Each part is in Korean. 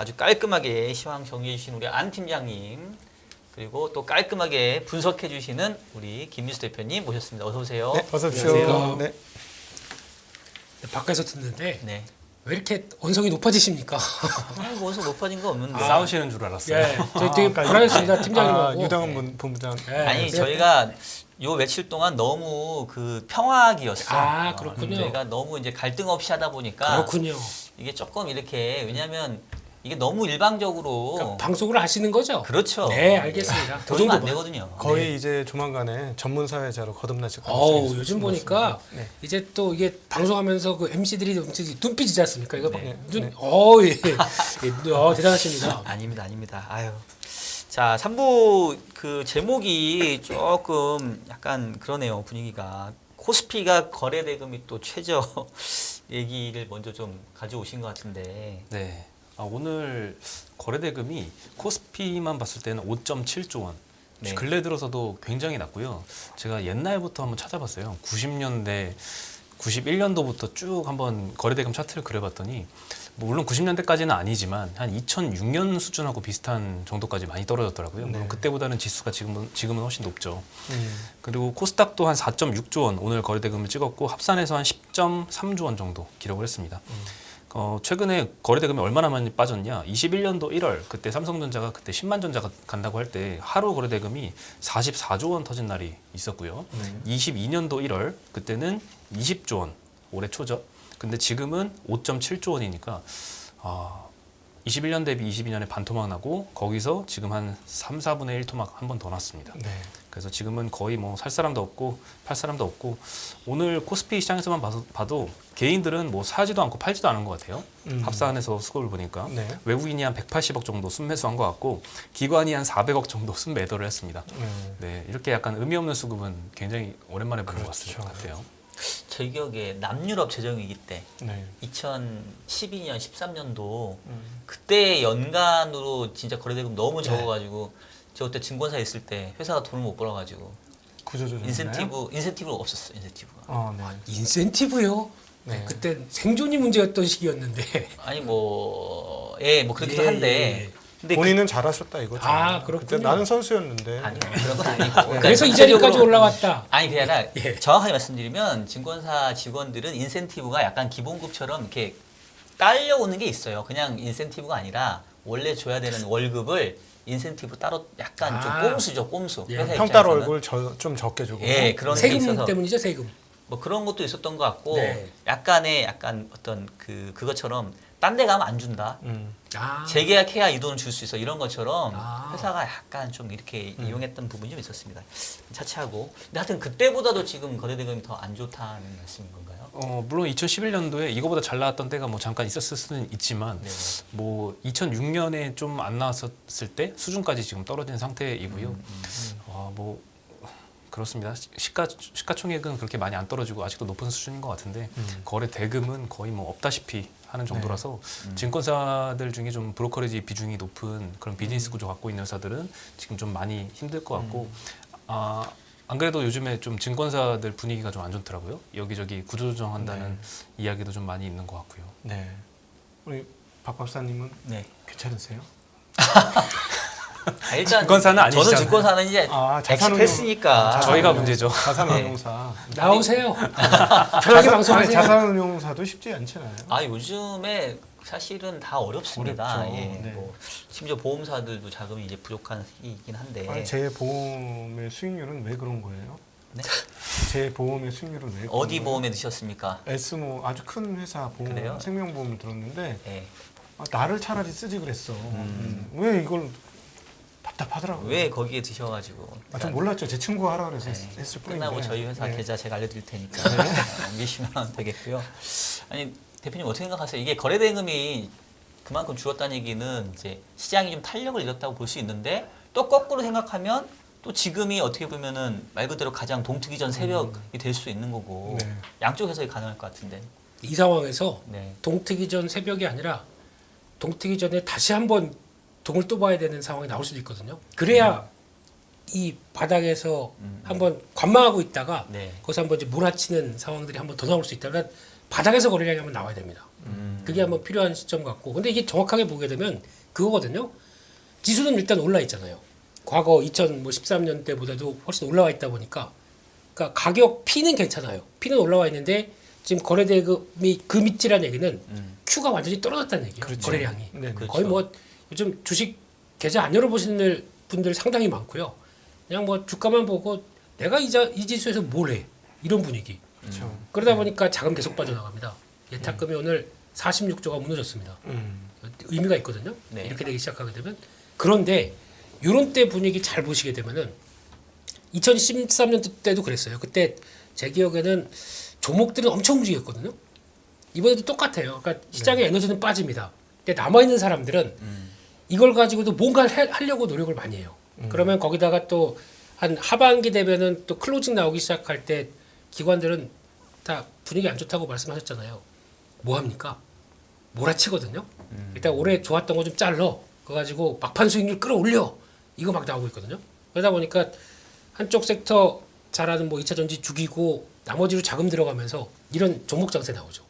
아주 깔끔하게 시황 정리해 주신 우리 안 팀장님, 그리고 또 깔끔하게 분석해 주시는 우리 김민수 대표님 모셨습니다. 어서 오세요. 네, 어서 오십시오. 안녕하세요. 네. 밖에서 듣는데 네. 왜 이렇게 언성이 높아지십니까? 어디서 높아진 거 없는데. 싸우시는 줄 알았어요. 예, 되게 불안했습니다 팀장님하고. 유당훈 본부장. 예, 아니 그래서 저희가 요 며칠 동안 너무 그 평화기였어요. 아, 그렇군요. 저희가 너무 이제 갈등 없이 하다 보니까 그렇군요. 이게 조금 이렇게 왜냐하면 이게 너무 일방적으로 그러니까 방송을 하시는 거죠? 그렇죠. 네, 알겠습니다. 그 그러면 안 정도만. 되거든요. 거의 이제 조만간에 전문 사회자로 거듭나실 어우, 가능성이 요즘 있습니다. 보니까 네. 이제 또 이게 방송하면서 그 MC들이 눈빛이지 않습니까? 이거 막 네. 눈, 네. 예, 대단하십니다. 아닙니다, 아닙니다. 아유. 자, 3부 그 제목이 조금 약간 그러네요, 분위기가. 코스피가 거래 대금이 또 최저 얘기를 먼저 좀 가져오신 것 같은데. 네. 오늘 거래대금이 코스피만 봤을 때는 5.7조 원. 네. 근래 들어서도 굉장히 낮고요. 제가 옛날부터 한번 찾아봤어요. 90년대, 91년도부터 쭉 한번 거래대금 차트를 그려봤더니 뭐 물론 90년대까지는 아니지만 한 2006년 수준하고 비슷한 정도까지 많이 떨어졌더라고요. 물론 네. 그때보다는 지수가 지금은 훨씬 높죠. 그리고 코스닥도 한 4.6조 원 오늘 거래대금을 찍었고 합산해서 한 10.3조 원 정도 기록을 했습니다. 최근에 거래대금이 얼마나 많이 빠졌냐? 21년도 1월 그때 삼성전자가 그때 10만 전자가 간다고 할 때 하루 거래대금이 44조 원 터진 날이 있었고요. 22년도 1월 그때는 20조 원 올해 초죠. 근데 지금은 5.7조 원이니까 21년 대비 22년에 반토막 나고 거기서 지금 한 3, 4분의 1 토막 한 번 더 났습니다. 네. 그래서 지금은 거의 뭐 살 사람도 없고 팔 사람도 없고 오늘 코스피 시장에서만 봐도 개인들은 뭐 사지도 않고 팔지도 않은 것 같아요. 합산해서 수급을 보니까 네. 외국인이 한 180억 정도 순매수한 것 같고 기관이 한 400억 정도 순매도를 했습니다. 네, 이렇게 약간 의미 없는 수급은 굉장히 오랜만에 보는 것 그렇죠. 같아요. 제 기억에 남유럽 재정위기 때 네. 2012년, 13년도 그때 연간으로 진짜 거래대금 너무 적어가지고 저 그때 증권사에 있을 때 회사가 돈을 못 벌어가지고 구조조정. 인센티브가 없었어. 인센티브가. 네. 인센티브요? 네. 그때 생존이 문제였던 시기였는데. 아니 뭐 그렇기도 예, 한데 예. 근데 본인은 잘하셨다 이거죠. 아, 그렇군요. 그때 나는 선수였는데. 아니요 그런 건 아니고 그러니까 그래서 이 자리까지 전체적으로 올라왔다. 아니 그게 아니라 예. 정확하게 말씀드리면 증권사 직원들은 인센티브가 약간 기본급처럼 이렇게 딸려오는 게 있어요. 그냥 인센티브가 아니라 원래 줘야 되는 월급을 인센티브 따로 약간 좀 꼼수죠, 꼼수. 예. 회사 평따로 입장에서는. 얼굴 좀 적게 주고. 예, 그런 게 세금 있어서 때문이죠, 세금. 뭐 그런 것도 있었던 것 같고 네. 약간 어떤 그것처럼 딴 데 가면 안 준다. 아, 재계약해야 이 돈을 줄 수 있어 이런 것처럼 아. 회사가 약간 좀 이렇게 이용했던 부분이 좀 있었습니다. 차치하고 근데 하여튼 그때보다도 지금 거래대금이 더 안 좋다는 말씀인 건가요? 물론 2011년도에 이거보다 잘 나왔던 때가 뭐 잠깐 있었을 수는 있지만 네. 뭐 2006년에 좀 안 나왔었을 때 수준까지 지금 떨어진 상태이고요. 뭐 그렇습니다. 시가총액은 그렇게 많이 안 떨어지고 아직도 높은 수준인 것 같은데 거래 대금은 거의 뭐 없다시피 하는 정도라서 증권사들 중에 좀 브로커리지 비중이 높은 그런 비즈니스 구조 갖고 있는 회사들은 지금 좀 많이 힘들 것 같고 안 그래도 요즘에 좀 증권사들 분위기가 좀 안 좋더라고요. 여기저기 구조조정한다는 이야기도 좀 많이 있는 것 같고요. 네. 우리 박 박사님은 네. 괜찮으세요? 일단 증권사는 아니시잖아요. 저는 증권사는 이제 엑스했으니까 저희가 문제죠. 자산운용사. 나오세요. 편하게 방송하세요. 자산운용사도 쉽지 않잖아요. 요즘에 사실은 다 어렵습니다. 어렵죠. 예, 네. 뭐 심지어 보험사들도 자금이 이제 부족한 시기이긴 한데 아니, 제 보험의 수익률은 왜 그런 거예요? 네? 제 보험의 수익률은 왜? 그런 어디 거예요? 보험에 드셨습니까? 에스모 아주 큰 회사 보험 그래요? 생명보험을 들었는데 예. 나를 차라리 쓰지 그랬어. 왜 이걸 답답하더라고요. 왜 거기에 드셔가지고 좀 몰랐죠. 제 친구가 하라 그래서 네. 했을 뿐인데. 끝나고 저희 회사 네. 계좌 제가 알려드릴 테니까 옮기시면 되겠고요. 아니 대표님 어떻게 생각하세요? 이게 거래대금이 그만큼 줄었다는 얘기는 이제 시장이 좀 탄력을 잃었다고 볼 수 있는데 또 거꾸로 생각하면 또 지금이 어떻게 보면은 말 그대로 가장 동트기 전 새벽이 될 수 있는 거고 네. 양쪽 해석이 가능할 것 같은데. 이 상황에서 네. 동트기 전 새벽이 아니라 동트기 전에 다시 한번 동을 떠봐야 되는 상황이 나올 수도 있거든요. 그래야 이 바닥에서 한번 관망하고 있다가 네. 거기서 한번 이제 몰아치는 상황들이 한번 더 나올 수 있다. 그러니까 바닥에서 거래량이 한번 나와야 됩니다. 그게 한번 필요한 시점 같고. 근데 이게 정확하게 보게 되면 그거거든요. 지수는 일단 올라 있잖아요. 과거 2013년 때보다도 훨씬 올라와 있다 보니까, 그러니까 가격 P는 괜찮아요. P는 올라와 있는데 지금 거래대금이 그 밑이라는 얘기는 Q가 완전히 떨어졌다는 얘기예요. 그렇죠. 거래량이. 네, 그렇죠. 거의 뭐 요즘 주식 계좌 안 열어보시는 분들 상당히 많고요. 그냥 뭐 주가만 보고 내가 이 지수에서 뭘 해? 이런 분위기. 그렇죠. 그러다 보니까 자금 계속 빠져나갑니다. 예탁금이 오늘 46조가 무너졌습니다. 의미가 있거든요. 네. 이렇게 되기 시작하게 되면. 그런데 이런 때 분위기 잘 보시게 되면은 2013년 때도 그랬어요. 그때 제 기억에는 종목들은 엄청 움직였거든요. 이번에도 똑같아요. 그러니까 시장의 에너지는 빠집니다. 근데 남아 있는 사람들은 이걸 가지고도 뭔가 하려고 노력을 많이 해요. 그러면 거기다가 또 한 하반기 되면은 또 클로징 나오기 시작할 때 기관들은 다 분위기 안 좋다고 말씀하셨잖아요. 뭐 합니까? 몰아치거든요. 일단 올해 좋았던 거 좀 잘라. 그거 가지고 막판 수익률 끌어올려. 이거 막 나오고 있거든요. 그러다 보니까 한쪽 섹터 잘하는 뭐 2차 전지 죽이고 나머지로 자금 들어가면서 이런 종목 장세 나오죠.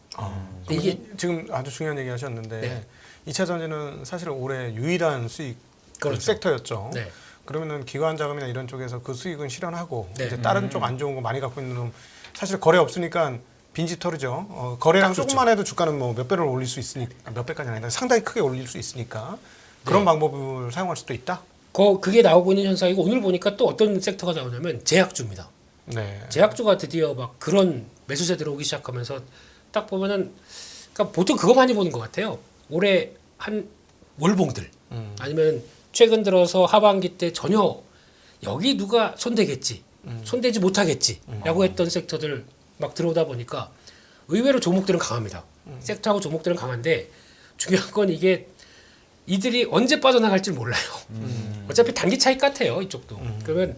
근데 이게 지금 아주 중요한 얘기 하셨는데 네. 2차 전지는 사실은 올해 유일한 수익 그렇죠. 섹터였죠. 네. 그러면은 기관 자금이나 이런 쪽에서 그 수익은 실현하고 네. 이제 다른 쪽 안 좋은 거 많이 갖고 있는 놈 사실 거래 없으니까 빈집 털이죠. 거래량 조금만 해도 주가는 뭐 몇 배를 올릴 수 있으니까 몇 배까지는 아니다. 상당히 크게 올릴 수 있으니까 그런 방법을 사용할 수도 있다. 그게 나오고 있는 현상이고 오늘 보니까 또 어떤 섹터가 나오냐면 제약주입니다. 네. 제약주가 드디어 막 그런 매수세 들어오기 시작하면서 딱 보면은 그러니까 보통 그거 많이 보는 것 같아요. 올해 한 월봉들 아니면 최근 들어서 하반기 때 전혀 여기 누가 손대겠지, 손대지 못하겠지라고 했던 섹터들 막 들어오다 보니까 의외로 종목들은 강합니다. 섹터하고 종목들은 강한데 중요한 건 이게 이들이 언제 빠져나갈지 몰라요. 어차피 단기 차익 같아요 이쪽도. 그러면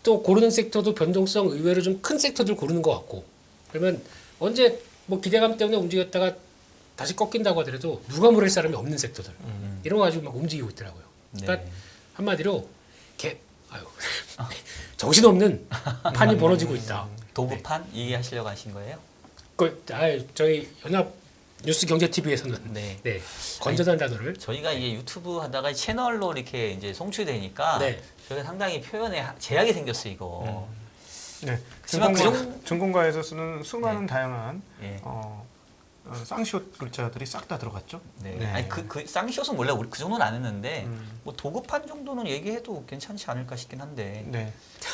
또 고르는 섹터도 변동성 의외로 좀 큰 섹터들 고르는 것 같고. 그러면 언제 뭐 기대감 때문에 움직였다가 다시 꺾인다고 하더라도 누가 물을 사람이 없는 섹터들 이런 거 가지고 막 움직이고 있더라고요. 그러니까 한마디로 정신없는 판이 벌어지고 있다. 도구판 이해하시려고 하신 거예요? 저희 연합 뉴스 경제 TV에서는 네. 네, 건전한 단어를 저희가 이게 유튜브 하다가 채널로 이렇게 이제 송출되니까 네. 저희가 상당히 표현에 제약이 생겼어요 이거. 네. 하지만 증권가에서 쓰는 수많은 다양한 예. 쌍시옷 글자들이 싹 다 들어갔죠. 네. 네. 아니 그 쌍시옷은 원래 우리 그 정도는 안 했는데 뭐 도구판 정도는 얘기해도 괜찮지 않을까 싶긴 한데. 네.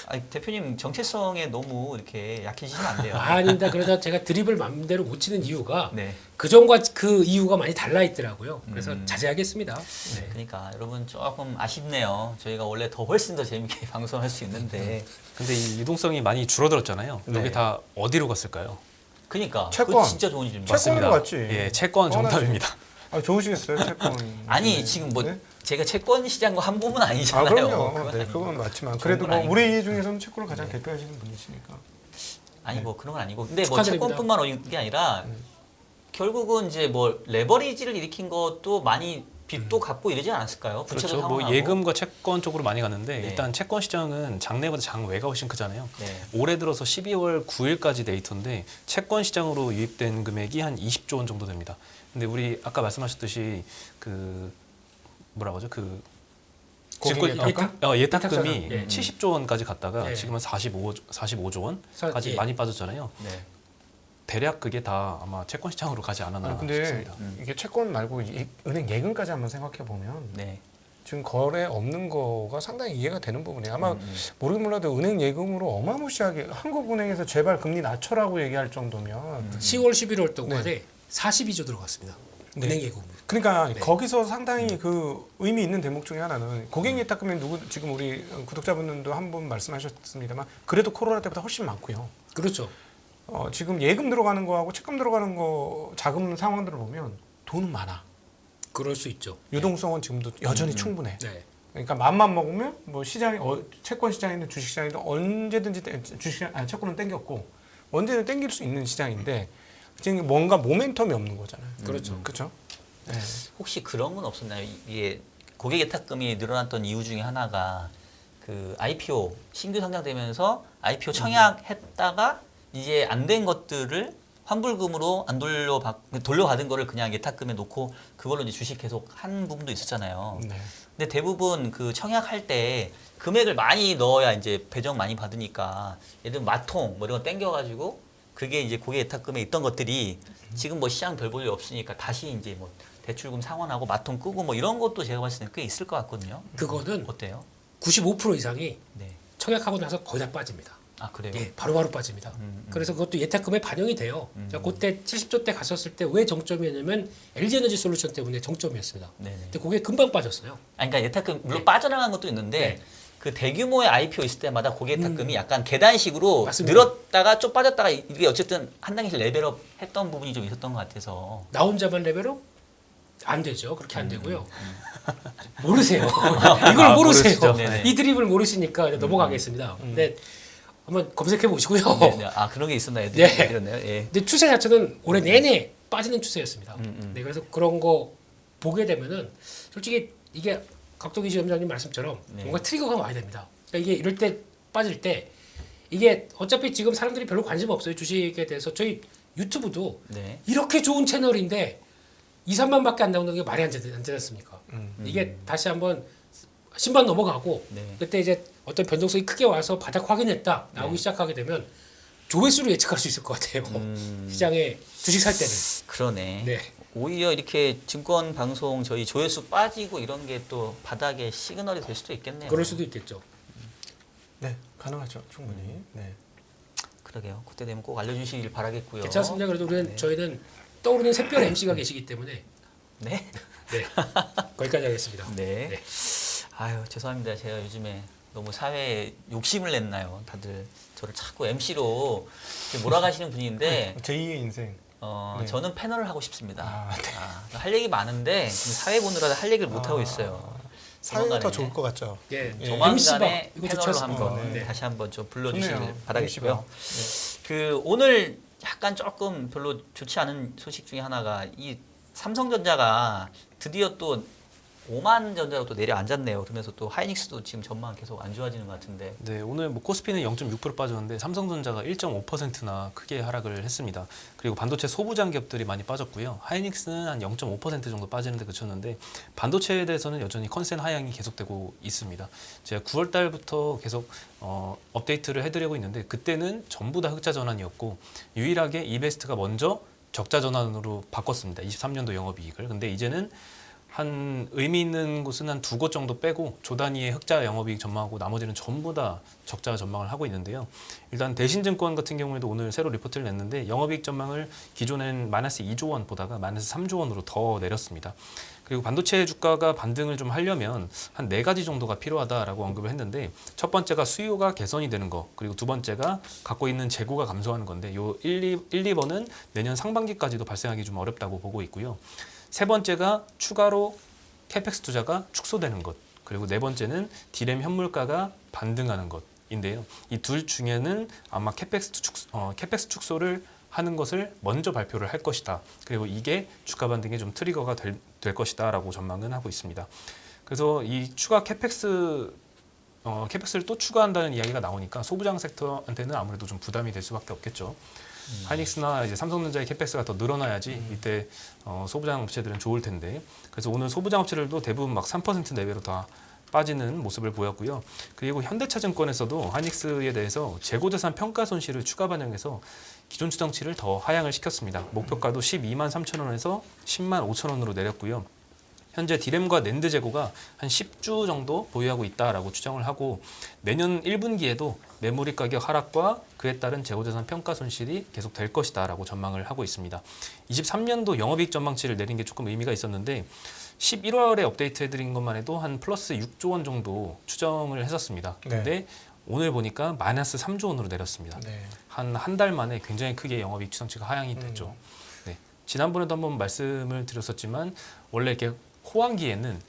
아니 대표님 정체성에 너무 이렇게 약해지시면 안 돼요. 아닌데 그러다 제가 드립을 마음대로 못 치는 이유가 네. 그 전과 그 이유가 많이 달라 있더라고요. 그래서 자제하겠습니다. 네. 그러니까 여러분 조금 아쉽네요. 저희가 원래 훨씬 더 재밌게 방송할 수 있는데. 근데 이 유동성이 많이 줄어들었잖아요. 네. 여기 다 어디로 갔을까요? 그러니까 채권. 그거 진짜 좋은 질문. 채권으로 갔지. 예, 채권 뻔하지. 정답입니다. 좋으시겠어요, 채권. 아니 네. 지금 뭐 네? 제가 채권 시장과 한 부분 아니잖아요. 그럼요. 그건 네, 아니고. 그건 맞지만 좋은 그래도 건 뭐 아니고. 우리 중에서는 채권을 가장 대표하시는 분이시니까. 아니 뭐 그런 건 아니고. 근데 뭐 축하드립니다. 채권뿐만 오는 게 아니라 결국은 이제 뭐 레버리지를 일으킨 것도 많이 빚도 갚고 이러지 않았을까요? 부채도 그렇죠. 뭐 상환하고. 예금과 채권 쪽으로 많이 갔는데 네. 일단 채권 시장은 장내보다 장외가 훨씬 크잖아요. 네. 올해 들어서 12월 9일까지 데이터인데 채권 시장으로 유입된 금액이 한 20조 원 정도 됩니다. 근데 우리 아까 말씀하셨듯이 그 뭐라고 하죠? 그 고객 예탁금? 예탁금이 예탁자금. 예. 70조 원까지 갔다가 예. 지금은 45조 원까지 예. 많이 빠졌잖아요. 네. 대략 그게 다 아마 채권 시장으로 가지 않았나 근데 싶습니다. 이게 채권 말고 은행 예금까지 한번 생각해 보면 네. 지금 거래 없는 거가 상당히 이해가 되는 부분이에요. 아마 모르긴 몰라도 은행 예금으로 어마무시하게 한국은행에서 제발 금리 낮춰라고 얘기할 정도면 10월 11월 동안에 42조 들어갔습니다. 네. 은행 예금. 그러니까 네. 거기서 상당히 그 의미 있는 대목 중에 하나는 고객 예탁금에 지금 우리 구독자분들도 한 분 말씀하셨습니다만 그래도 코로나 때보다 훨씬 많고요. 그렇죠. 지금 예금 들어가는 거하고 채권 들어가는 거 자금 상황들을 보면 돈은 많아. 그럴 수 있죠. 유동성은 지금도 여전히 충분해. 네. 그러니까 맘만 먹으면 뭐 시장이 채권 시장이든 주식 시장이든 언제든지 채권은 땡겼고 언제든 땡길 수 있는 시장인데 지금 뭔가 모멘텀이 없는 거잖아요. 그렇죠. 그렇죠? 네. 혹시 그런 건 없었나요? 이게 고객 예탁금이 늘어났던 이유 중에 하나가 그 IPO 신규 상장되면서 IPO 청약했다가 이제 안 된 것들을 환불금으로 안 돌려받은 거를 그냥 예탁금에 놓고 그걸로 이제 주식 계속 한 부분도 있었잖아요. 네. 근데 대부분 그 청약할 때 금액을 많이 넣어야 이제 배정 많이 받으니까 예를 들면 마통 뭐 이런 거 땡겨가지고 그게 이제 고객 예탁금에 있던 것들이 지금 뭐 시장 별 볼 일 없으니까 다시 이제 뭐 대출금 상환하고 마통 끄고 뭐 이런 것도 제가 봤을 때는 꽤 있을 것 같거든요. 그거는 어때요? 95% 이상이 네. 청약하고 나서 거의 다 빠집니다. 아 그래요? 예, 바로바로 빠집니다. 그래서 그것도 예탁금에 반영이 돼요. 제가 그때 70조 때 갔었을 때 왜 정점이었냐면 LG에너지 솔루션 때문에 정점이었습니다. 네네. 근데 그게 금방 빠졌어요. 아니, 그러니까 예탁금 물론 네. 빠져나간 것도 있는데 네. 그 대규모의 IPO 있을 때마다 고객 예탁금이 약간 계단식으로 맞습니다. 늘었다가 좀 빠졌다가 이게 어쨌든 한 단계씩 레벨업 했던 부분이 좀 있었던 것 같아서 나 혼자만 레벨업? 안 되죠. 그렇게 안 되고요. 모르세요. 이걸 모르세요. 모르시죠. 네네. 이 드립을 모르시니까 이제 넘어가겠습니다. 근데 한번 검색해 보시고요. 네, 네. 아 그런 게 있었나 애들이 네. 이랬네요. 예. 근데 추세 자체는 올해 내내 빠지는 추세였습니다. 네, 그래서 그런 거 보게 되면은 솔직히 이게 각도기 지점장님 말씀처럼 네. 뭔가 트리거가 와야 됩니다. 그러니까 이게 이럴 때 빠질 때 이게 어차피 지금 사람들이 별로 관심 없어요. 주식에 대해서 저희 유튜브도 네. 이렇게 좋은 채널인데 2, 3만밖에 안 나오는 게 말이 안 되지 않습니까? 이게 다시 한번 신반 넘어가고 네. 그때 이제 어떤 변동성이 크게 와서 바닥 확인했다 나오기 시작하게 되면 조회수를 예측할 수 있을 것 같아요. 시장에 주식 살 때는. 그러네. 네. 오히려 이렇게 증권 방송 저희 조회수 빠지고 이런 게 또 바닥에 시그널이 될 수도 있겠네요. 그럴 수도 있겠죠. 네, 가능하죠. 충분히. 네. 그러게요. 그때 되면 꼭 알려주시길 바라겠고요. 괜찮습니다. 그래도 우리는 저희는 떠오르는 샛별 MC가 계시기 때문에 네. 네. 거기까지 하겠습니다. 네. 네. 아유 죄송합니다. 제가 요즘에 너무 사회에 욕심을 냈나요? 다들 저를 자꾸 MC로 몰아가시는 분인데 제2의 인생. 네. 저는 패널을 하고 싶습니다. 아, 네. 할 얘기 많은데 지금 사회 보느라 할 얘기를 못 하고 있어요. 사회가 더 조만간에. 좋을 것 같죠. 예. 예. 조만간에 조만간에 이거 패널로 좋지 한번 않습니까? 네. 다시 한번 좀 불러주시길 좋네요. 바라겠고요. 네. 그 오늘 약간 조금 별로 좋지 않은 소식 중에 하나가 이 삼성전자가 드디어 또 5만 전자로 또 내려앉았네요. 그러면서 또 하이닉스도 지금 전망 계속 안 좋아지는 것 같은데. 네, 오늘 뭐 코스피는 0.6% 빠졌는데 삼성전자가 1.5%나 크게 하락을 했습니다. 그리고 반도체 소부장 기업들이 많이 빠졌고요. 하이닉스는 한 0.5% 정도 빠지는데 그쳤는데 반도체에 대해서는 여전히 컨센 하향이 계속되고 있습니다. 제가 9월 달부터 계속 업데이트를 해드리고 있는데 그때는 전부 다 흑자 전환이었고 유일하게 이베스트가 먼저 적자 전환으로 바꿨습니다. 23년도 영업이익을. 근데 이제는 한 의미 있는 곳은 한 2곳 정도 빼고 조 단위의 흑자 영업이익 전망하고 나머지는 전부 다 적자 전망을 하고 있는데요. 일단 대신증권 같은 경우에도 오늘 새로 리포트를 냈는데 영업이익 전망을 기존엔 마이너스 2조 원 보다가 마이너스 3조 원으로 더 내렸습니다. 그리고 반도체 주가가 반등을 좀 하려면 한 4가지 정도가 필요하다라고 언급을 했는데 첫 번째가 수요가 개선이 되는 거 그리고 두 번째가 갖고 있는 재고가 감소하는 건데 요 1, 2번은 내년 상반기까지도 발생하기 좀 어렵다고 보고 있고요. 세 번째가 추가로 캐펙스 투자가 축소되는 것 그리고 네 번째는 디램 현물가가 반등하는 것인데요. 이 둘 중에는 아마 캐펙스 축소를 하는 것을 먼저 발표를 할 것이다. 그리고 이게 주가 반등에 좀 트리거가 될 것이다 라고 전망은 하고 있습니다. 그래서 이 추가 캐펙스를 또 추가한다는 이야기가 나오니까 소부장 섹터한테는 아무래도 좀 부담이 될 수밖에 없겠죠. 하이닉스나 이제 삼성전자의 캐펙스가 더 늘어나야지 이때 소부장 업체들은 좋을 텐데 그래서 오늘 소부장 업체들도 대부분 막 3% 내외로 다 빠지는 모습을 보였고요. 그리고 현대차증권에서도 하이닉스에 대해서 재고자산 평가 손실을 추가 반영해서 기존 추정치를 더 하향을 시켰습니다. 목표가도 12만 3천 원에서 10만 5천 원으로 내렸고요. 현재 디램과 낸드 재고가 한 10주 정도 보유하고 있다라고 추정을 하고 내년 1분기에도 메모리 가격 하락과 그에 따른 재고자산 평가 손실이 계속 될 것이다라고 전망을 하고 있습니다. 23년도 영업이익 전망치를 내린 게 조금 의미가 있었는데 11월에 업데이트해드린 것만 해도 한 플러스 6조 원 정도 추정을 했었습니다. 네. 근데 오늘 보니까 마이너스 3조 원으로 내렸습니다. 네. 한 달 만에 굉장히 크게 영업이익 추정치가 하향이 됐죠. 네. 지난번에도 한번 말씀을 드렸었지만 원래 이렇게 호황기에는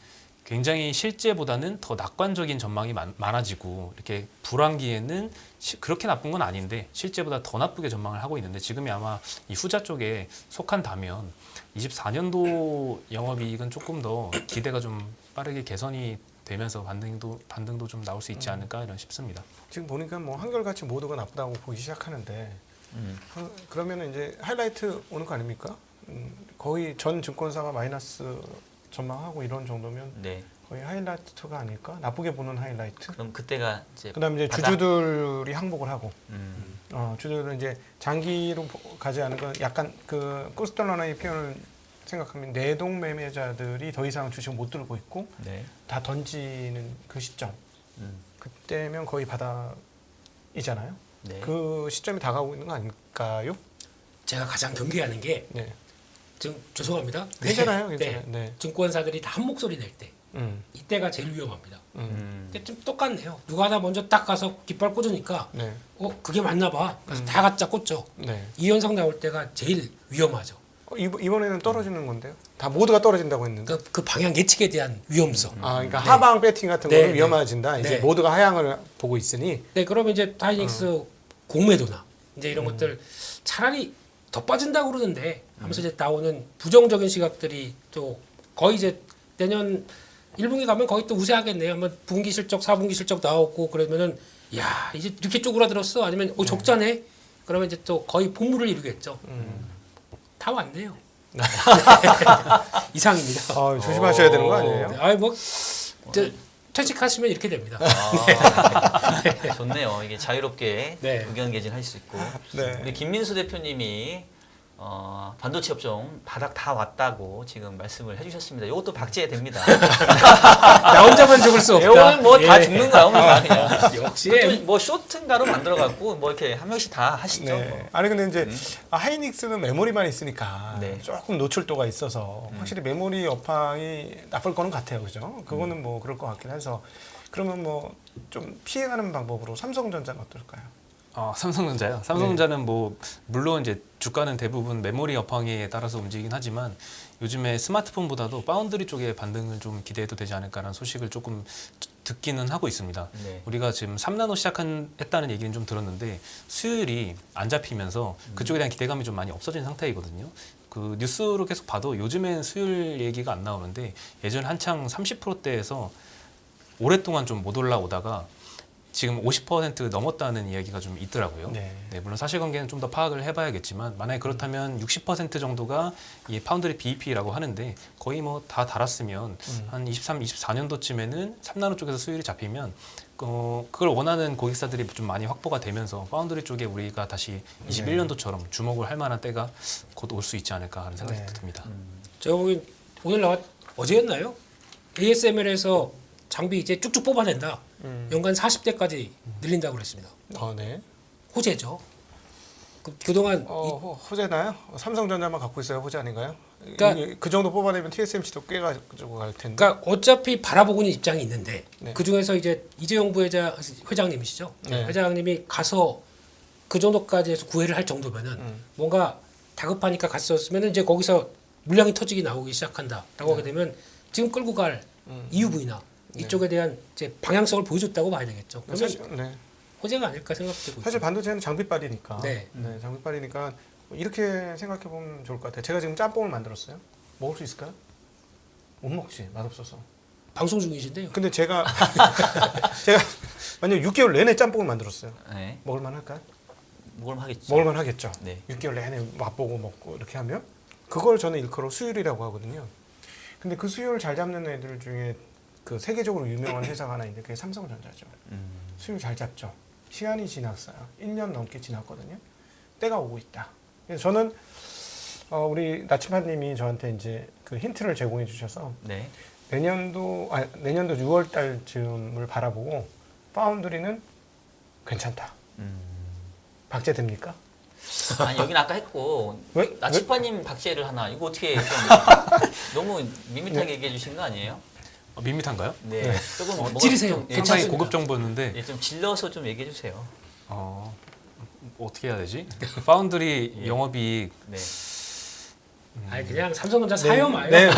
굉장히 실제보다는 더 낙관적인 전망이 많아지고 이렇게 불황기에는 그렇게 나쁜 건 아닌데 실제보다 더 나쁘게 전망을 하고 있는데 지금이 아마 이 후자 쪽에 속한다면 24년도 영업이익은 조금 더 기대가 좀 빠르게 개선이 되면서 반등도 좀 나올 수 있지 않을까 이런 싶습니다. 지금 보니까 뭐 한결같이 모두가 나쁘다고 보기 시작하는데 그러면 이제 하이라이트 오는 거 아닙니까? 거의 전 증권사가 마이너스 전망하고 이런 정도면 네. 거의 하이라이트가 아닐까? 나쁘게 보는 하이라이트. 그럼 그때가 이제 그다음에 이제 바닥? 주주들이 항복을 하고 음. 주주들은 이제 장기로 가지 않은 건 약간 그 코스털러나의 표현을 생각하면 내동 매매자들이 더 이상 주식을 못 들고 있고 네. 다 던지는 그 시점. 그때면 거의 바닥이잖아요. 네. 그 시점이 다가오고 있는 거 아닐까요? 제가 가장 경계하는 게 네. 지금 죄송합니다. 괜찮아요, 네. 괜찮아요. 네. 증권사들이 다 한 목소리 낼 때 음. 이때가 제일 위험합니다. 음. 근데 좀 똑같네요. 누가 하나 먼저 딱 가서 깃발 꽂으니까 네. 그게 맞나 봐. 그래서 다 갖다 꽂죠. 네. 이 현상 나올 때가 제일 위험하죠. 이번에는 떨어지는 건데요. 다 모두가 떨어진다고 했는데. 그 방향 예측에 대한 위험성. 그러니까 네. 하방 배팅 같은 네, 거는 네. 위험해진다. 이제 네. 모두가 하향을 보고 있으니. 네, 그러면 이제 하이닉스 공매도나 이제 이런 것들 차라리 더 빠진다고 그러는데 하면서 이제 나오는 부정적인 시각들이 또 거의 이제 내년 1분기 가면 거의 또 우세하겠네요. 한번 분기 실적, 4분기 실적 나오고 그러면은 야 이제 이렇게 쪼그라들었어 아니면 적자네. 그러면 이제 또 거의 본물을 이루겠죠. 다 왔네요. 이상입니다. 조심하셔야 되는 거 아니에요? 네, 아이 뭐 퇴직하시면 이렇게 됩니다. 좋네요. 이게 자유롭게 네. 의견 개진할 수 있고. 네. 우리 김민수 대표님이 반도체 업종 바닥 다 왔다고 지금 말씀을 해주셨습니다. 이것도 박제해야 됩니다. 나 혼자만 죽을 수 없다. 오늘 뭐 다 예. 죽는 거야 오늘 다 그냥. 역시 뭐 쇼트인가로 만들어갖고 뭐 이렇게 한 명씩 다 하시죠. 네. 뭐. 아니 근데 이제 하이닉스는 메모리만 있으니까 네. 조금 노출도가 있어서 확실히 메모리 업황이 나쁠 거는 같아요, 그죠? 그거는 뭐 그럴 것 같긴 해서 그러면 뭐 좀 피해가는 방법으로 삼성전자는 어떨까요? 삼성전자요. 삼성전자는 뭐 물론 이제 주가는 대부분 메모리 업황에 따라서 움직이긴 하지만 요즘에 스마트폰보다도 파운드리 쪽의 반등을 좀 기대해도 되지 않을까라는 소식을 조금 듣기는 하고 있습니다. 네. 우리가 지금 3나노 했다는 얘기는 좀 들었는데 수율이 안 잡히면서 그쪽에 대한 기대감이 좀 많이 없어진 상태이거든요. 그 뉴스로 계속 봐도 요즘엔 수율 얘기가 안 나오는데 예전에 한창 30%대에서 오랫동안 좀 못 올라오다가 지금 50% 넘었다는 이야기가 좀 있더라고요. 네. 네, 물론 사실관계는 좀 더 파악을 해봐야겠지만 만약에 그렇다면 60% 정도가 이 파운드리 BEP라고 하는데 거의 뭐 다 달았으면 한 23, 24년도쯤에는 3나노 쪽에서 수율이 잡히면 그걸 원하는 고객사들이 좀 많이 확보가 되면서 파운드리 쪽에 우리가 다시 21년도처럼 주목을 할 만한 때가 곧 올 수 있지 않을까 하는 생각이 네. 듭니다. 제가 보기엔 오늘 어제였나요? ASML에서 장비 이제 쭉쭉 뽑아낸다. 연간 40대까지 늘린다고 그랬습니다. 네. 호재죠. 그동안 호재나요? 삼성전자만 갖고 있어요, 호재 아닌가요? 그러니까- 그 정도 뽑아내면 TSMC도 꽤 가지고 갈 텐데. 그러니까 어차피 바라보고는 입장이 있는데 네. 그 중에서 이제 이재용 회장님이시죠. 네. 회장님이 가서 그 정도까지 해서 구애를 할 정도면은 뭔가 다급하니까 갔었으면 이제 거기서 물량이 터지기 나오기 시작한다라고 하게 되면 지금 끌고 갈 EUV나 이쪽에 대한 이제 방향성을 보여줬다고 봐야 되겠죠. 그러면 사실, 네. 호재가 아닐까 생각되고 사실 있죠. 반도체는 장비빨이니까. 네. 장비빨이니까 이렇게 생각해 보면 좋을 것 같아요. 제가 지금 짬뽕을 만들었어요. 먹을 수 있을까요? 못 먹지, 맛없어서. 방송 중이신데요. 근데 제가 만약 6개월 내내 짬뽕을 만들었어요. 네. 먹을만 할까요? 먹을만 하겠죠. 먹을만 하겠죠. 네. 6개월 내내 맛보고 먹고 이렇게 하면 그걸 저는 일컬어 수율이라고 하거든요. 근데 그 수율 잘 잡는 애들 중에 그 세계적으로 유명한 회사가 하나 있는데 그게 삼성전자죠. 수율 잘 잡죠. 시간이 지났어요. 1년 넘게 지났거든요. 때가 오고 있다. 그래서 저는 우리 나치파님이 저한테 이제 그 힌트를 제공해 주셔서 네. 내년도 6월 달쯤을 바라보고 파운드리는 괜찮다. 박제됩니까? 아니 여기는 아까 했고 왜? 나치파님 박제를 하나 이거 어떻게 좀 너무 밋밋하게 얘기해 주신 거 아니에요? 밋밋한가요? 네. 조금 뭐가 찌르세요. 좀, 예, 상당히 괜찮습니다. 고급 정보였는데 예, 좀 질러서 좀 얘기해 주세요. 어떻게 해야 되지? 파운드리 영업이익 네. 아니 그냥 삼성전자 사요 마요. 네,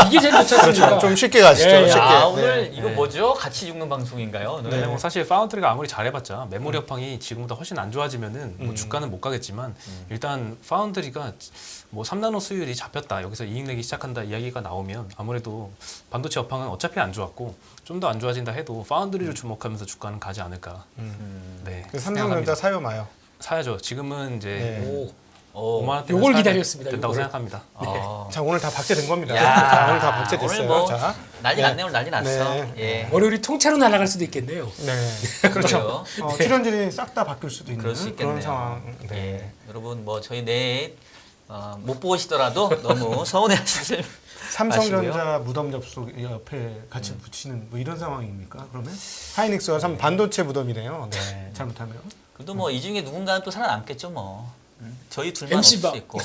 이게 제일 좋지 않습니까? 그렇죠. 좀 쉽게 가시죠. 예, 예. 쉽게. 아 오늘 네. 이거 뭐죠? 같이 죽는 방송인가요? 오늘? 근데 뭐 사실 파운드리가 아무리 잘해봤자 메모리 업황이 지금보다 훨씬 안 좋아지면은 뭐 주가는 못 가겠지만 일단 파운드리가 뭐 3나노 수율이 잡혔다 여기서 이익 내기 시작한다 이야기가 나오면 아무래도 반도체 업황은 어차피 안 좋았고 좀 더 안 좋아진다 해도 파운드리를 주목하면서 주가는 가지 않을까. 네. 그 삼성전자 사요 마요. 사야죠. 지금은 이제 네. 오. 5만 원대 요걸 기다렸습니다, 된다고 요거를. 생각합니다. 어. 자, 오늘 다 박제된 겁니다. 야, 자, 오늘 다 박제됐어요. 오늘 뭐 자, 난리 네. 났네, 오늘 난리 났어. 네. 예. 월요일이 통째로 날아갈 수도 있겠네요. 네, 그렇죠. 그래요. 출연진이 싹 다 바뀔 수도 있는 그럴 수 있겠네요. 그런 상황. 네. 예. 여러분 뭐 저희 내일 못 보시더라도 너무 서운해하시길 삼성전자 무덤 접속 옆에 같이 붙이는 뭐 이런 상황입니까? 그러면 하이닉스와 반도체 무덤이네요. 네, 잘못하면. 그래도 뭐 이 중에 누군가는 또 살아남겠죠 뭐. 저희 둘만 MC 없을 바. 수도 있고.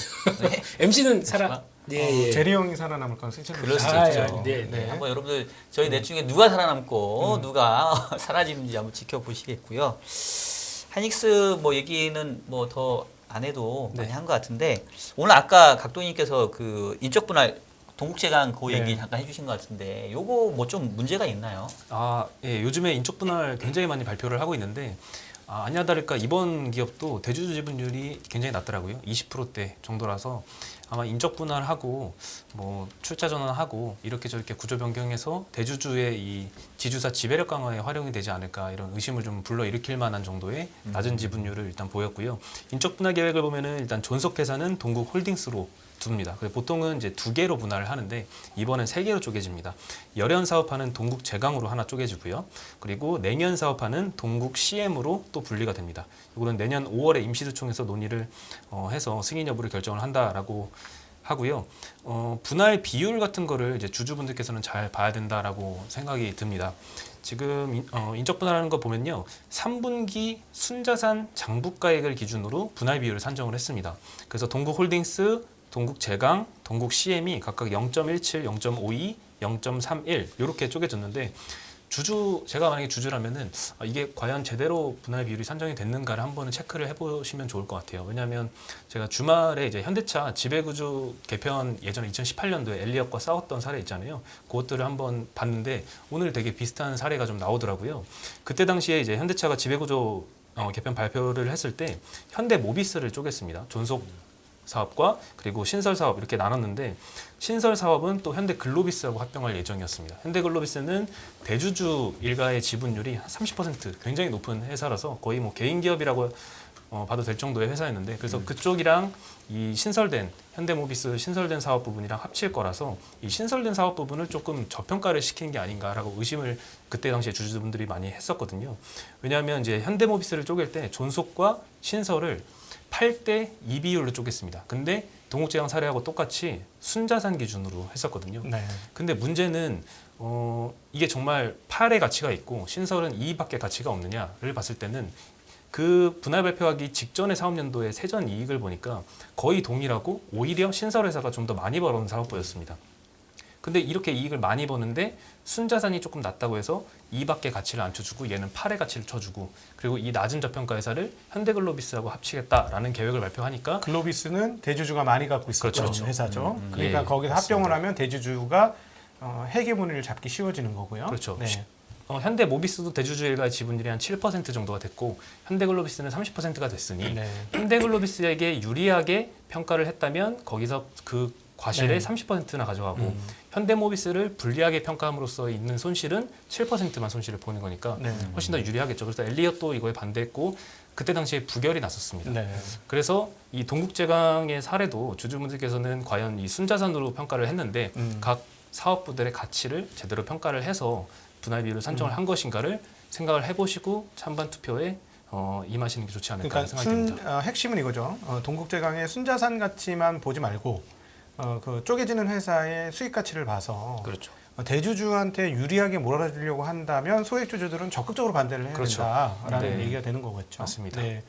네. MC는 살아. 예, 예. 제리 형이 살아남을 가능성이 그럴 수도 아, 있죠. 네, 네. 네. 한번 여러분들 저희 넷 중에 누가 살아남고 누가 사라지는지 한번 지켜보시겠고요. 하이닉스 뭐 얘기는 뭐 더 안 해도 많이 네. 한 것 같은데 오늘 아까 각도님께서 그 인적 분할 동국제강 그 네. 얘기 잠깐 해주신 것 같은데 요거 뭐 좀 문제가 있나요? 아, 예, 요즘에 인적 분할 굉장히 많이 발표를 하고 있는데 아니나 다를까 이번 기업도 대주주 지분율이 굉장히 낮더라고요. 20%대 정도라서 아마 인적 분할하고 뭐 출자 전환하고 이렇게 저렇게 구조 변경해서 대주주의 이 지주사 지배력 강화에 활용이 되지 않을까 이런 의심을 좀 불러일으킬 만한 정도의 낮은 지분율을 일단 보였고요. 인적 분할 계획을 보면은 일단 존속 회사는 동국 홀딩스로 둡니다. 그래서 보통은 이제 2개로 분할을 하는데 이번엔 3개로 쪼개집니다. 열연 사업하는 동국 제강으로 하나 쪼개지고요. 그리고 냉연 사업하는 동국 CM으로 또 분리가 됩니다. 이거는 내년 5월에 임시주총에서 논의를 해서 승인 여부를 결정을 한다라고 하고요. 분할 비율 같은 거를 이제 주주분들께서는 잘 봐야 된다라고 생각이 듭니다. 지금 인적 분할하는 거 보면요. 3분기 순자산 장부가액을 기준으로 분할 비율을 산정을 했습니다. 그래서 동국홀딩스, 동국제강, 동국CM이 각각 0.17, 0.52, 0.31 이렇게 쪼개졌는데 제가 만약에 주주라면은 이게 과연 제대로 분할 비율이 산정이 됐는가를 한번은 체크를 해보시면 좋을 것 같아요. 왜냐하면 제가 주말에 이제 현대차 지배구조 개편 예전에 2018년도에 엘리엇과 싸웠던 사례 있잖아요. 그것들을 한번 봤는데 오늘 되게 비슷한 사례가 좀 나오더라고요. 그때 당시에 이제 현대차가 지배구조 개편 발표를 했을 때 현대모비스를 쪼갰습니다. 존속 사업과 그리고 신설 사업 이렇게 나눴는데 신설 사업은 또 현대글로비스하고 합병할 예정이었습니다. 현대글로비스는 대주주 일가의 지분율이 30% 굉장히 높은 회사라서 거의 뭐 개인 기업이라고 봐도 될 정도의 회사였는데 그래서 그쪽이랑 이 신설된 현대모비스 신설된 사업 부분이랑 합칠 거라서 이 신설된 사업 부분을 조금 저평가를 시키는 게 아닌가라고 의심을 그때 당시에 주주분들이 많이 했었거든요. 왜냐하면 이제 현대모비스를 쪼갤 때 존속과 신설을 8대 2 비율로 쪼갰습니다. 근데 동국제강 사례하고 똑같이 순자산 기준으로 했었거든요. 네. 근데 문제는 이게 정말 8의 가치가 있고 신설은 2밖에 가치가 없느냐를 봤을 때는 그 분할 발표하기 직전의 사업연도의 세전 이익을 보니까 거의 동일하고 오히려 신설회사가 좀 더 많이 벌어온 사업부였습니다. 근데 이렇게 이익을 많이 버는데 순자산이 조금 낮다고 해서 2밖에 가치를 안 쳐주고 얘는 8의 가치를 쳐주고 그리고 이 낮은 저평가 회사를 현대글로비스하고 합치겠다라는 계획을 발표하니까 글로비스는 대주주가 많이 갖고 있었던 그렇죠. 회사죠. 그러니까 예, 거기서 합병을 하면 대주주가 해계문의를 잡기 쉬워지는 거고요. 그렇죠. 네. 현대모비스도 대주주 일가의 지분율이 한 7% 정도가 됐고 현대글로비스는 30%가 됐으니 네. 현대글로비스에게 유리하게 평가를 했다면 거기서 그 과실의 네. 30%나 가져가고 현대모비스를 불리하게 평가함으로써 있는 손실은 7%만 손실을 보는 거니까 네. 훨씬 더 유리하겠죠. 그래서 엘리엇도 이거에 반대했고 그때 당시에 부결이 났었습니다. 네. 그래서 이 동국제강의 사례도 주주분들께서는 과연 이 순자산으로 평가를 했는데 각 사업부들의 가치를 제대로 평가를 해서 분할 비율을 산정을 한 것인가를 생각을 해보시고 찬반 투표에 임하시는 게 좋지 않을까 그러니까 생각이 듭니다. 핵심은 이거죠. 동국제강의 순자산 가치만 보지 말고 그 쪼개지는 회사의 수익 가치를 봐서 그렇죠. 대주주한테 유리하게 몰아주려고 한다면 소액주주들은 적극적으로 반대를 해야 그렇죠. 된다라는 네. 얘기가 되는 거겠죠. 맞습니다. 네.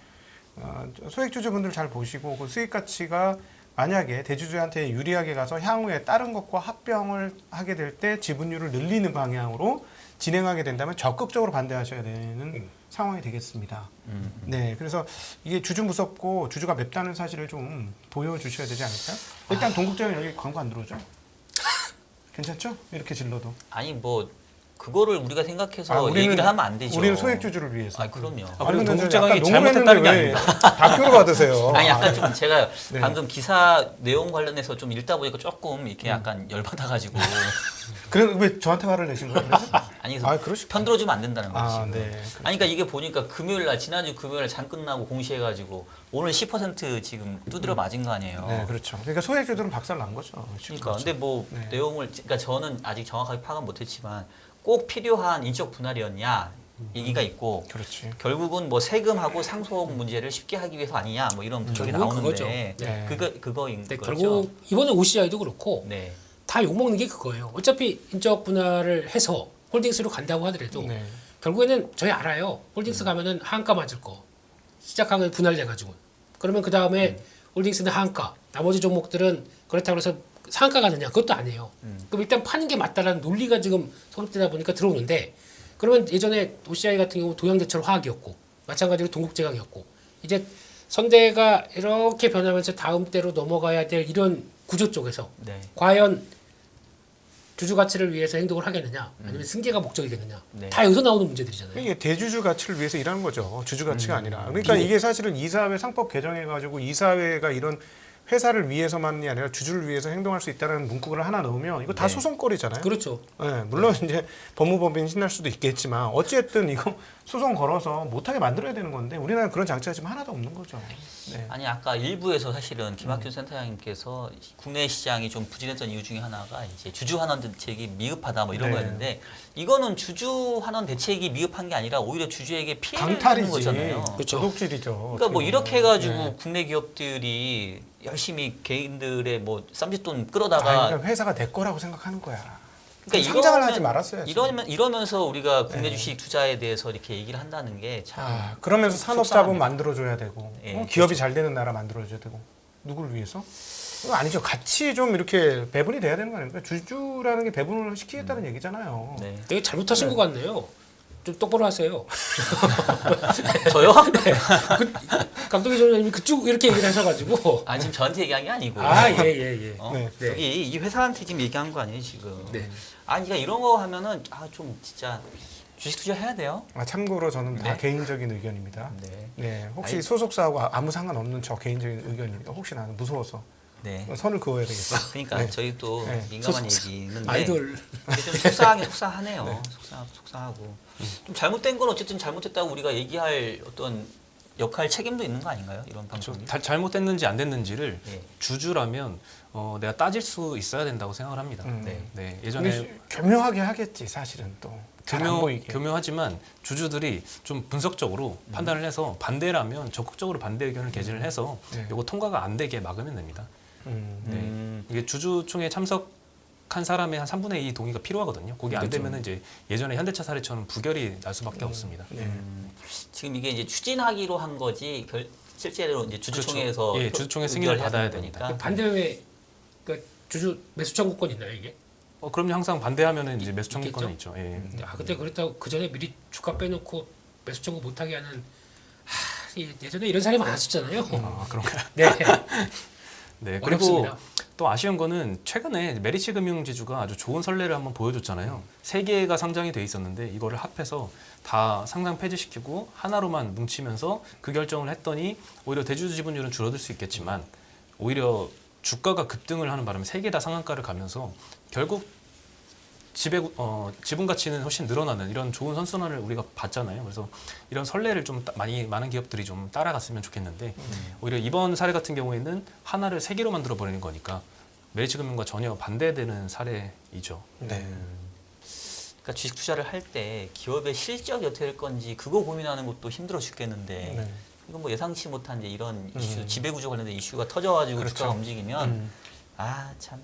소액주주분들 잘 보시고 그 수익 가치가 만약에 대주주한테 유리하게 가서 향후에 다른 것과 합병을 하게 될 때 지분율을 늘리는 방향으로 진행하게 된다면 적극적으로 반대하셔야 되는 상황이 되겠습니다. 네, 그래서 이게 주주 무섭고 주주가 맵다는 사실을 좀 보여주셔야 되지 않을까요? 일단 동국제는 여기 광고 안 들어오죠? 괜찮죠? 이렇게 질러도. 아니 뭐 그거를 우리가 생각해서 우리는- 얘기를 하면 안 되죠. 우리는 소액주주를 위해서. 아 그럼요. 아, 그리고 근데 동국제강이 약간 잘못했다는 게 농구를 했는데 왜 다큐로 받으세요? 아니 약간 좀 제가 네. 방금 기사 내용 관련해서 좀 읽다 보니까 조금 이렇게 약간 열받아가지고 그래 왜 저한테 화를 내신 거예요? 그래서? 아니 그러시. 편들어주면 안 된다는 거지. 아, 네. 아니 그러니까 이게 보니까 금요일 날 지난주 금요일 날 장 끝나고 공시해가지고 오늘 10% 지금 두드려 맞은 거 아니에요. 네, 그렇죠. 그러니까 소액주들은 박살 난 거죠. 그러니까 근데 뭐 네. 내용을 그러니까 저는 아직 정확하게 파악은 못했지만 꼭 필요한 인적 분할이었냐 얘기가 있고 그렇지. 결국은 뭐 세금하고 상속 문제를 쉽게 하기 위해서 아니냐 뭐 이런 분석이 결국은 나오는데 그거죠. 네. 그거인 근데 거죠. 결국 이번에 OCI도 그렇고 네. 다 욕먹는 게 그거예요. 어차피 인적 분할을 해서 홀딩스로 간다고 하더라도 네. 결국에는 저희 알아요. 홀딩스 가면은 하한가 맞을 거. 시작하면 분할돼가지고. 그러면 그 다음에 홀딩스는 하한가. 나머지 종목들은 그렇다고 해서 상한가 가느냐? 그것도 안 해요. 그럼 일단 파는 게 맞다라는 논리가 지금 성립되다 보니까 들어오는데 그러면 예전에 OCI 같은 경우 도양제철 화학이었고 마찬가지로 동국제강이었고 이제 선대가 이렇게 변하면서 다음 때로 넘어가야 될 이런 구조 쪽에서 네. 과연 주주 가치를 위해서 행동을 하겠느냐 아니면 승계가 목적이겠느냐 네. 다 여기서 나오는 문제들이잖아요. 이게 대주주 가치를 위해서 일하는 거죠. 주주 가치가 아니라. 그러니까 이게 사실은 이사회 상법 개정해가지고 이사회가 이런 회사를 위해서만이 아니라 주주를 위해서 행동할 수 있다는 문구를 하나 넣으면 이거 다 네. 소송거리잖아요. 그렇죠. 네, 물론 이제 법무법인 신날 수도 있겠지만 어쨌든 이거 소송 걸어서 못하게 만들어야 되는 건데 우리나라는 그런 장치가 지금 하나도 없는 거죠. 네. 아니 아까 일부에서 사실은 김학균 센터장님께서 국내 시장이 좀 부진했던 이유 중에 하나가 이제 주주 환원 대책이 미흡하다 뭐 이런 네. 거였는데 이거는 주주 환원 대책이 미흡한 게 아니라 오히려 주주에게 피해를 주는 강탈이지. 거잖아요. 그렇죠. 도둑질이죠. 그러니까 뭐 어떻게 이렇게 보면. 해가지고 네. 국내 기업들이 열심히 개인들의 뭐 쌈짓돈 아니, 끌어다가 그러니까 회사가 내 거라고 생각하는 거야. 그러니까 상장을 이러면- 하지 말았어야지. 이러면서 우리가 국내 네. 주식 투자에 대해서 이렇게 얘기를 한다는 게 참 그러면서 산업 속상하네요. 자본 만들어줘야 되고 예, 기업이 그렇죠. 잘 되는 나라 만들어줘야 되고 누구를 위해서? 그거 아니죠. 같이 좀 이렇게 배분이 돼야 되는 거 아닙니까? 주주라는 게 배분을 시키겠다는 얘기잖아요. 네. 되게 잘못하신 것 같네요. 좀 똑바로 하세요. 저요? 감독님 전님이 그쪽 이렇게 얘기를 하셔가지고 아 지금 저한테 얘기한 게 아니고 예예예. 어? 네. 네. 여기 이 회사한테 지금 얘기한 거 아니에요 지금. 네. 아니 그러니까 이런 거 하면은 좀 진짜 주식 투자 해야 돼요. 참고로 저는 다 네. 개인적인 의견입니다. 네. 네, 혹시 아니- 소속사하고 아무 상관없는 저 개인적인 의견입니다. 혹시 나는 무서워서 네. 선을 그어야 되겠어. 그러니까 네. 저희 또 네. 민감한 소속사. 얘기 있는데 아이돌 근데 좀 속상하긴 속상하네요. 속상하고 좀 잘못된 건 어쨌든 잘못됐다고 우리가 얘기할 어떤 역할 책임도 있는 거 아닌가요? 이런 방송이. 잘못됐는지 안 됐는지를 네. 주주라면 내가 따질 수 있어야 된다고 생각을 합니다. 네. 네, 근데 예전에 교묘하게 하겠지 사실은 또. 잘 안 보이게. 교묘하지만 주주들이 좀 분석적으로 판단을 해서 반대라면 적극적으로 반대 의견을 개진을 해서 네. 이거 통과가 안 되게 막으면 됩니다. 음. 이게 주주총회 참석한 사람의 한 3분의 2 동의가 필요하거든요. 그게 안 되면 이제 예전에 현대차 사례처럼 부결이 날 수밖에 없습니다. 네. 지금 이게 이제 추진하기로 한 거지 실제로 이제 주주총회에서 그렇죠. 예, 주주총회 승인을 의결해야 받아야 되는 됩니다. 거니까. 반대회 그러니까 주주 매수 청구권 있나요 이게? 그럼요. 항상 반대하면은 이제 매수 청구권은 있겠죠? 있죠. 예. 근데 그렇다고 그 전에 미리 주가 빼놓고 매수 청구 못하게 하는 예전에 이런 사례 많았었잖아요. 아, 그런가요? 네. 네. 그리고 어렵습니다. 또 아쉬운 거는 최근에 메리츠 금융지주가 아주 좋은 선례를 한번 보여줬잖아요. 세 개가 상장이 돼 있었는데 이거를 합해서 다 상장 폐지시키고 하나로만 뭉치면서 그 결정을 했더니 오히려 대주주 지분율은 줄어들 수 있겠지만 오히려 주가가 급등을 하는 바람에 세 개 다 상한가를 가면서 결국 지분 가치는 훨씬 늘어나는 이런 좋은 선순환을 우리가 봤잖아요. 그래서 이런 선례를 좀 많은 기업들이 좀 따라갔으면 좋겠는데 오히려 이번 사례 같은 경우에는 하나를 세 개로 만들어 버리는 거니까 메리츠금융과 전혀 반대되는 사례이죠. 네. 그러니까 주식 투자를 할 때 기업의 실적이 어떻게 될 건지 그거 고민하는 것도 힘들어 죽겠는데 네. 이건 뭐 예상치 못한 이제 이런 이슈, 지배구조 관련된 이슈가 터져가지고 그렇죠. 주가가 움직이면 음. 참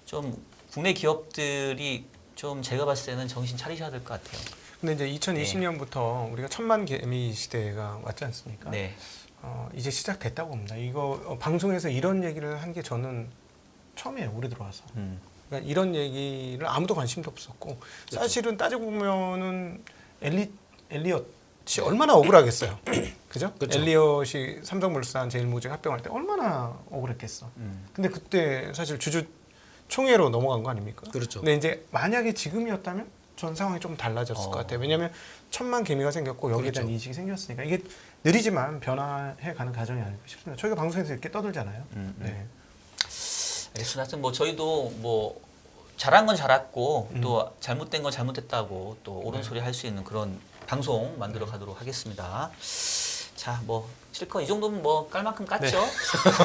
좀 국내 기업들이 좀 제가 봤을 때는 정신 차리셔야 될 것 같아요. 근데 이제 2020년부터 우리가 천만 개미 시대가 왔지 않습니까? 네. 이제 시작됐다고 봅니다. 이거 방송에서 이런 얘기를 한 게 저는 처음이에요. 우리 들어와서. 그러니까 이런 얘기를 아무도 관심도 없었고 사실은 따지고 보면은 엘리엇이 얼마나 억울하겠어요. 그죠? 그렇죠. 엘리엇이 삼성물산 제일모직 합병할 때 얼마나 억울했겠어. 근데 그때 사실 주주 총회로 넘어간 거 아닙니까? 그렇죠. 근데 이제 만약에 지금이었다면 전 상황이 좀 달라졌을 어. 것 같아요. 왜냐하면 천만 개미가 생겼고 여기에 대한 그렇죠. 인식이 생겼으니까 이게 느리지만 변화해가는 과정이 아닐까 싶습니다. 저희가 방송에서 이렇게 떠들잖아요. 네. 알겠습니다. 하여튼 뭐 저희도 뭐 잘한 건 잘했고 또 잘못된 건 잘못했다고 또 옳은 소리 할 수 있는 그런 방송 만들어 가도록 하겠습니다. 자, 뭐 실컷 이 정도면 뭐 깔 만큼 깠죠?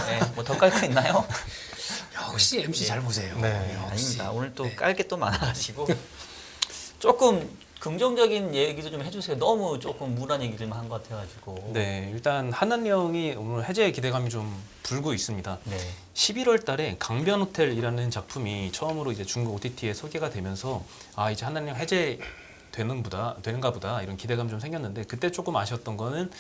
네. 뭐 더 깔 거 있나요? 역시 MC 잘 보세요. 네. 역시. 아닙니다. 오늘 또 네. 깔 게 또 많아가지고 조금 긍정적인 얘기도 좀 해주세요. 너무 조금 우울한 얘기들만 한 것 같아가지고. 네, 일단 한한령이 오늘 해제의 기대감이 좀 불고 있습니다. 네. 11월 달에 강변 호텔이라는 작품이 처음으로 이제 중국 OTT에 소개가 되면서 아 이제 한한령 되는가 보다 이런 기대감 좀 생겼는데 그때 조금 아쉬웠던 거는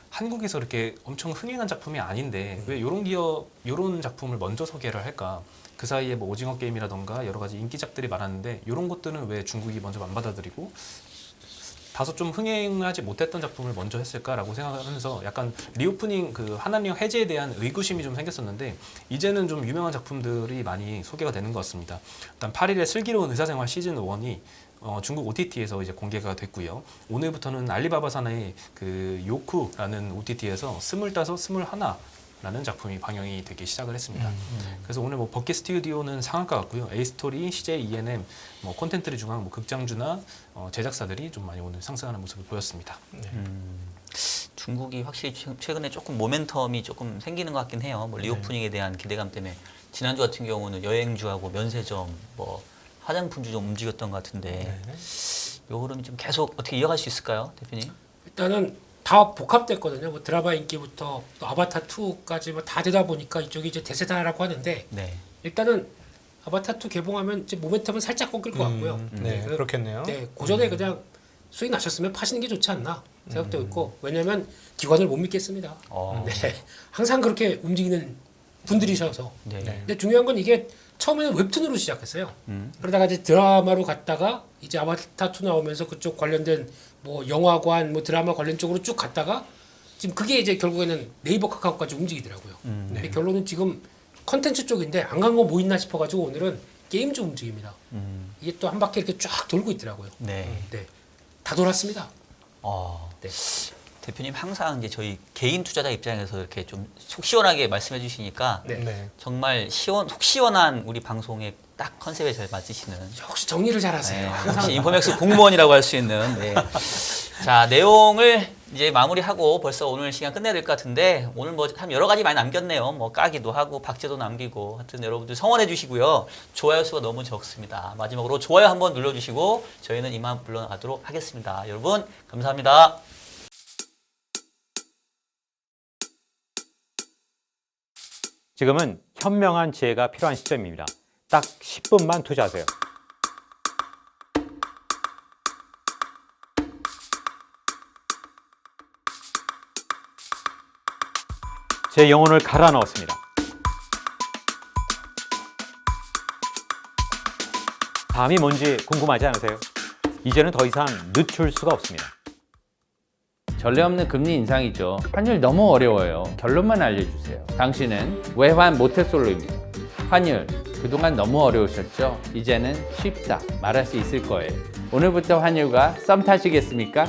한국에서 이렇게 엄청 흥행한 작품이 아닌데 왜 이런 작품을 먼저 소개를 할까? 그 사이에 뭐 오징어 게임이라던가 여러 가지 인기작들이 많았는데 이런 것들은 왜 중국이 먼저 안 받아들이고 다소 좀 흥행하지 못했던 작품을 먼저 했을까라고 생각하면서 약간 리오프닝 그 한한령 해제에 대한 의구심이 좀 생겼었는데 이제는 좀 유명한 작품들이 많이 소개가 되는 것 같습니다. 일단 8일에 슬기로운 의사생활 시즌 1이 중국 OTT에서 이제 공개가 됐고요. 오늘부터는 알리바바사의 그 요쿠라는 OTT에서 25, 21라는 작품이 방영이 되기 시작을 했습니다. 그래서 오늘 뭐 버킷 스튜디오는 상한가 같고요. A스토리, CJ ENM, 뭐 콘텐츠리 중앙, 뭐 극장주나 제작사들이 좀 많이 오늘 상승하는 모습을 보였습니다. 중국이 확실히 최근에 조금 모멘텀이 조금 생기는 것 같긴 해요. 뭐 리오프닝에 대한 기대감 때문에 지난주 같은 경우는 여행주하고 면세점, 뭐 화장품주 좀 움직였던 것 같은데 요 흐름이 좀 계속 어떻게 이어갈 수 있을까요, 대표님? 일단은 다 복합됐거든요. 뭐 드라마 인기부터 또 아바타 2까지 뭐 다 되다 보니까 이쪽이 이제 대세다라고 하는데 네. 일단은 아바타 2 개봉하면 이제 모멘텀은 살짝 꺾일 것 같고요. 네, 그- 그렇겠네요. 네, 고전에 그냥 수익 나셨으면 파시는 게 좋지 않나 생각되고 있고 왜냐하면 기관을 못 믿겠습니다. 네, 항상 그렇게 움직이는 분들이셔서. 네. 근데 중요한 건 이게 처음에는 웹툰으로 시작했어요. 그러다가 이제 드라마로 갔다가 이제 아바타 2 나오면서 그쪽 관련된 뭐 영화관, 뭐 드라마 관련 쪽으로 쭉 갔다가 지금 그게 이제 결국에는 네이버 카카오까지 움직이더라고요. 근데 결론은 지금 컨텐츠 쪽인데 안 간 거 뭐 있나 싶어가지고 오늘은 게임 쪽 움직입니다. 이게 또 한 바퀴 이렇게 쫙 돌고 있더라고요. 네. 네, 다 돌았습니다. 네. 대표님 항상 이제 저희 개인 투자자 입장에서 이렇게 좀 속 시원하게 말씀해 주시니까 네. 네. 정말 속 시원한 우리 방송에 딱 컨셉에 잘 맞으시는 역시 정리를 잘하세요. 네, 혹시 인포맥스 공무원이라고 할 수 있는 네. 자 내용을 이제 마무리하고 벌써 오늘 시간 끝내야 될 것 같은데 오늘 뭐 참 여러 가지 많이 남겼네요. 뭐 까기도 하고 박제도 남기고 하여튼 여러분들 성원해 주시고요. 좋아요 수가 너무 적습니다. 마지막으로 좋아요 한번 눌러주시고 저희는 이만 물러나도록 하겠습니다. 여러분 감사합니다. 지금은 현명한 지혜가 필요한 시점입니다. 딱 10분만 투자하세요. 제 영혼을 갈아 넣었습니다. 다음이 뭔지 궁금하지 않으세요? 이제는 더 이상 늦출 수가 없습니다. 전례 없는 금리 인상이죠. 환율 너무 어려워요. 결론만 알려주세요. 당신은 외환 모태솔로입니다. 환율, 그동안 너무 어려우셨죠? 이제는 쉽다 말할 수 있을 거예요. 오늘부터 환율과 썸 타시겠습니까?